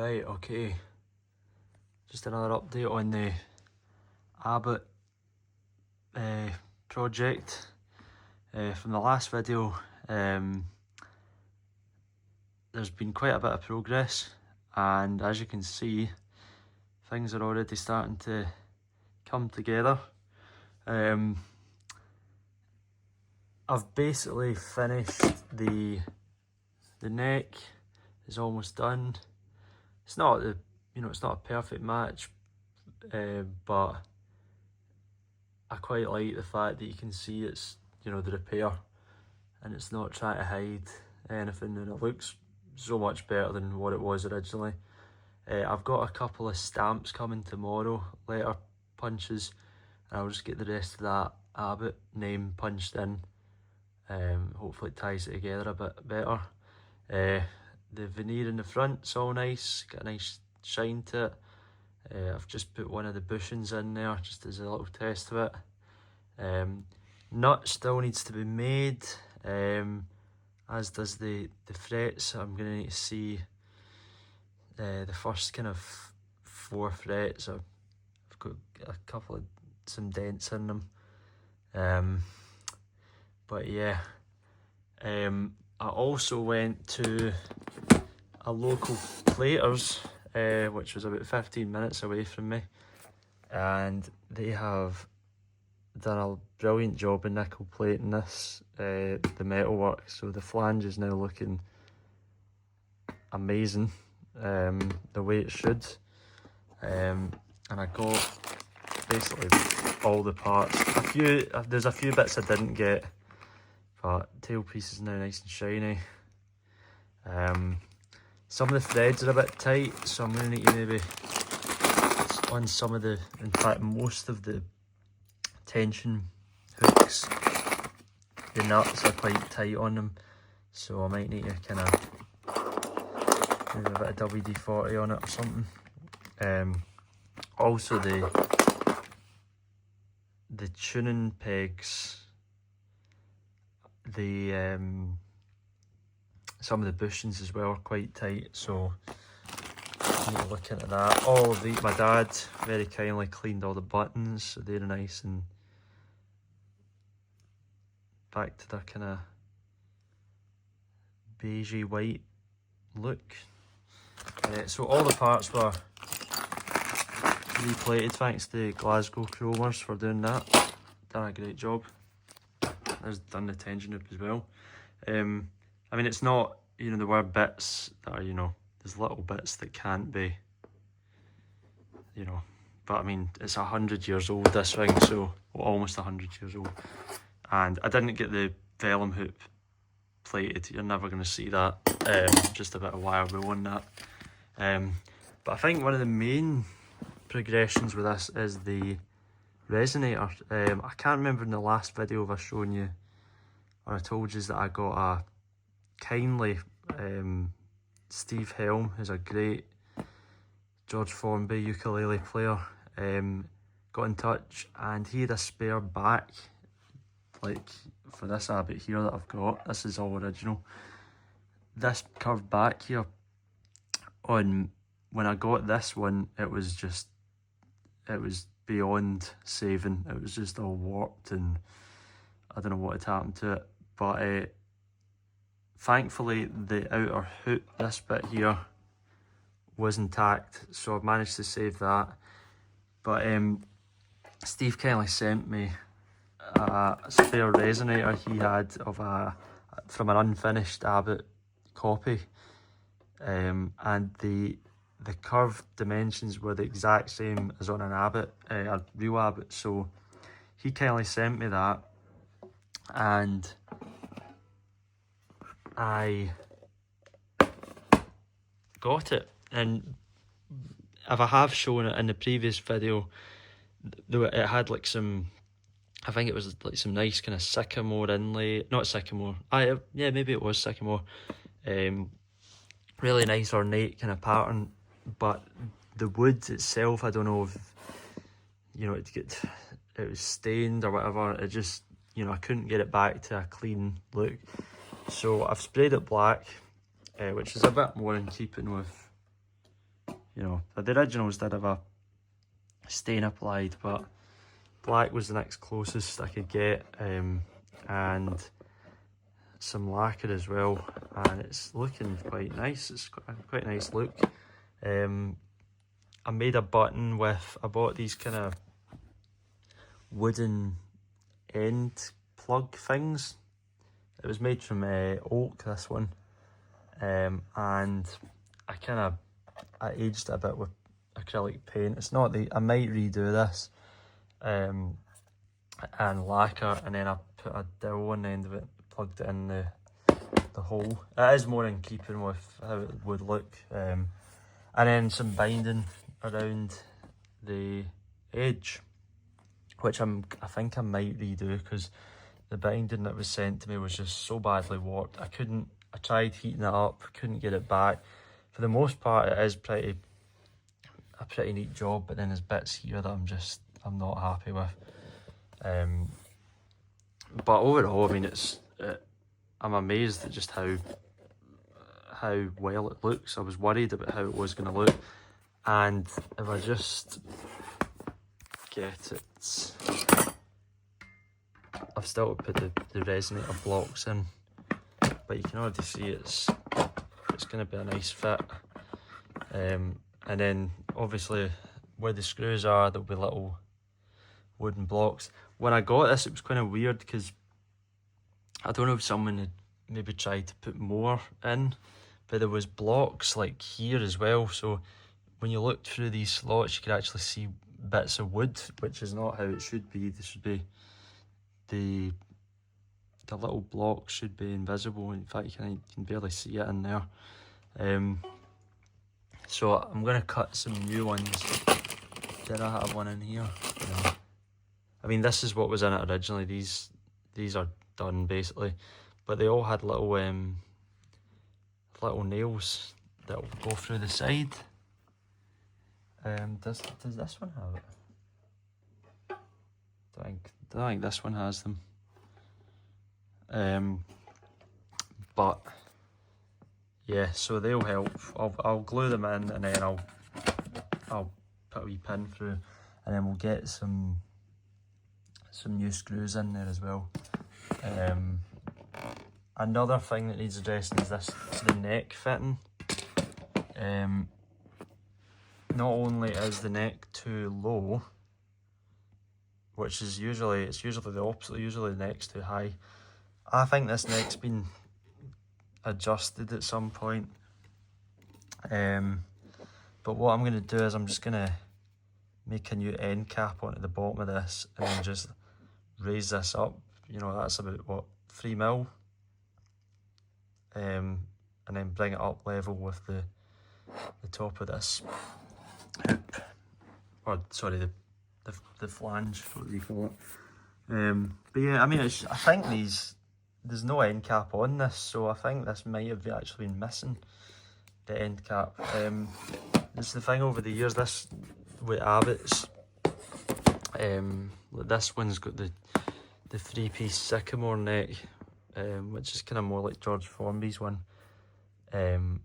Right, okay, just another update on the Abbott project. From the last video, there's been quite a bit of progress, and as you can see, things are already starting to come together. I've basically finished the neck is almost done. It's not it's not a perfect match, but I quite like the fact that you can see it's, the repair, and it's not trying to hide anything, and it looks so much better than what it was originally. I've got a couple of stamps coming tomorrow, letter punches, and I'll just get the rest of that Abbott name punched in. Hopefully it ties it together a bit better. The veneer in the front's all nice, got a nice shine to it. I've just put one of the bushings in there just as a little test of it. Nut still needs to be made, as does the frets. I'm going to need to see the first kind of 4 frets. I've got a couple of some dents in them. But yeah, I also went to a local platers, which was about 15 minutes away from me, and they have done a brilliant job in nickel plating this, the metalwork. So the flange is now looking amazing, the way it should. And I got basically all the parts. There's a few bits I didn't get, but tailpiece is now nice and shiny. Some of the threads are a bit tight, so I'm going to need to maybe on some of in fact most of the tension hooks, the nuts are quite tight on them, so I might need to kind of maybe a bit of WD-40 on it or something. Also the tuning pegs, some of the bushings as well are quite tight, so I need to look into that. All of these, my dad very kindly cleaned all the buttons, so they're nice and back to their kind of beigey white look. So all the parts were replated, thanks to Glasgow Chromers for doing that. Done a great job. There's done the tension hoop as well. I mean, it's not, there were bits that are, there's little bits that can't be, but I mean, it's 100 years old, this thing, so, well, almost 100 years old. And I didn't get the vellum hoop plated. You're never going to see that. Just a bit of wire wool on that. But I think one of the main progressions with this is the resonator. I can't remember in the last video if I shown you, or I told you that I got a kindly Steve Helm, who's a great George Formby ukulele player, got in touch, and he had a spare back, like for this Abbott here that I've got. This is all original. This curved back here, when I got this one, it was beyond saving. It was just all warped, and I don't know what had happened to it, but thankfully the outer hoop, this bit here, was intact, so I've managed to save that. But Steve kindly sent me a spare resonator he had from an unfinished Abbott copy, and the curved dimensions were the exact same as on an Abbott, a real Abbott. So he kindly sent me that, and I got it. And if I have shown it in the previous video, though, it had like some, I think it was like some nice kind of sycamore inlay, not sycamore, yeah, maybe it was sycamore, really nice ornate kind of pattern. But the wood itself, I don't know if, it was stained or whatever. It just, I couldn't get it back to a clean look. So I've sprayed it black, which is a bit more in keeping with you know, the originals did have a stain applied, but black was the next closest I could get, and some lacquer as well, and it's looking quite nice. It's quite a nice look. I made a button with, I bought these kind of wooden end plug things. It was made from oak, this one, and I aged it a bit with acrylic paint. It's not I might redo this, and lacquer, and then I put a dowel on the end of it, plugged it in the hole. It is more in keeping with how it would look, and then some binding around the edge, which I think I might redo, because the binding that was sent to me was just so badly warped. I tried heating it up, couldn't get it back. For the most part, it is a pretty neat job, but then there's bits here that I'm not happy with. But overall, I mean, I'm amazed at just how well it looks. I was worried about how it was going to look, and if I just get it, I've still put the resonator blocks in, but you can already see it's going to be a nice fit. And then obviously where the screws are, there'll be little wooden blocks. When I got this, it was kind of weird, because I don't know if someone had maybe tried to put more in, but there was blocks like here as well, so when you looked through these slots you could actually see bits of wood, which is not how it should be. This should be, the little blocks should be invisible. In fact, you can barely see it in there. So I'm going to cut some new ones. Did I have one in here? No. I mean, this is what was in it originally. These are done basically, but they all had little nails that will go through the side. Does this one have it? Don't think this one has them. But yeah, so they'll help. I'll glue them in, and then I'll put a wee pin through, and then we'll get some new screws in there as well. Another thing that needs addressing is the neck fitting. Not only is the neck too low, which is usually the opposite. Usually the neck's too high. I think this neck's been adjusted at some point. But what I'm going to do is I'm just going to make a new end cap onto the bottom of this, and then just raise this up. You know, that's about what, 3mm, and then bring it up level with the top of this hoop, or sorry, the flange, what do you call it? But yeah, I mean, I think there's no end cap on this, so I think this might have actually been missing the end cap. It's the thing over the years, this with Abbott's, this one's got the 3-piece sycamore neck, which is kind of more like George Formby's one, and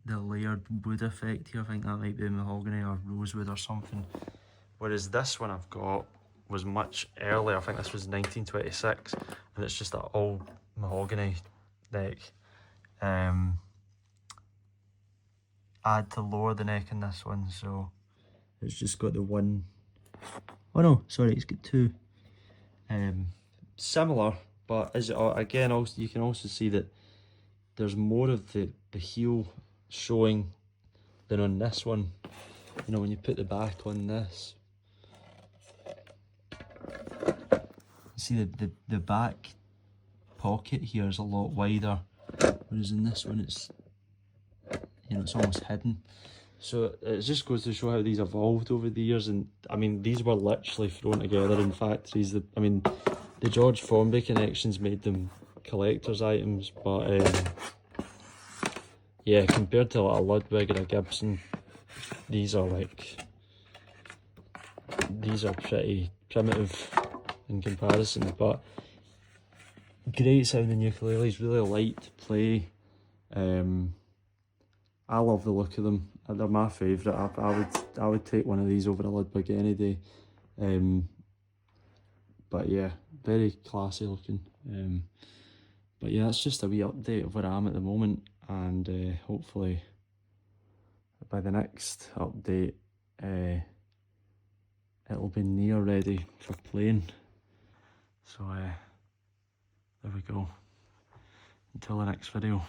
the layered wood effect here, I think that might be mahogany or rosewood or something, whereas this one I've got was much earlier. I think this was 1926, and it's just that all mahogany neck. I had to lower the neck in this one, so it's just got the one. Oh no, sorry, it's got two. Similar, but again, also you can also see that there's more of the heel showing than on this one. You know, when you put the back on this, you see the back pocket here is a lot wider, whereas in this one it's, you know, it's almost hidden. So it just goes to show how these evolved over the years. And I mean, these were literally thrown together in factories. The George Formby connections made them collector's items, but yeah, compared to like a Ludwig or a Gibson, these are pretty primitive in comparison. But great sounding ukuleles, really light to play. I love the look of them. They're my favourite. I would take one of these over a Ludwig any day. But yeah, very classy looking. But yeah, that's just a wee update of where I am at the moment, and hopefully by the next update it'll be near ready for playing. So there we go. Until the next video.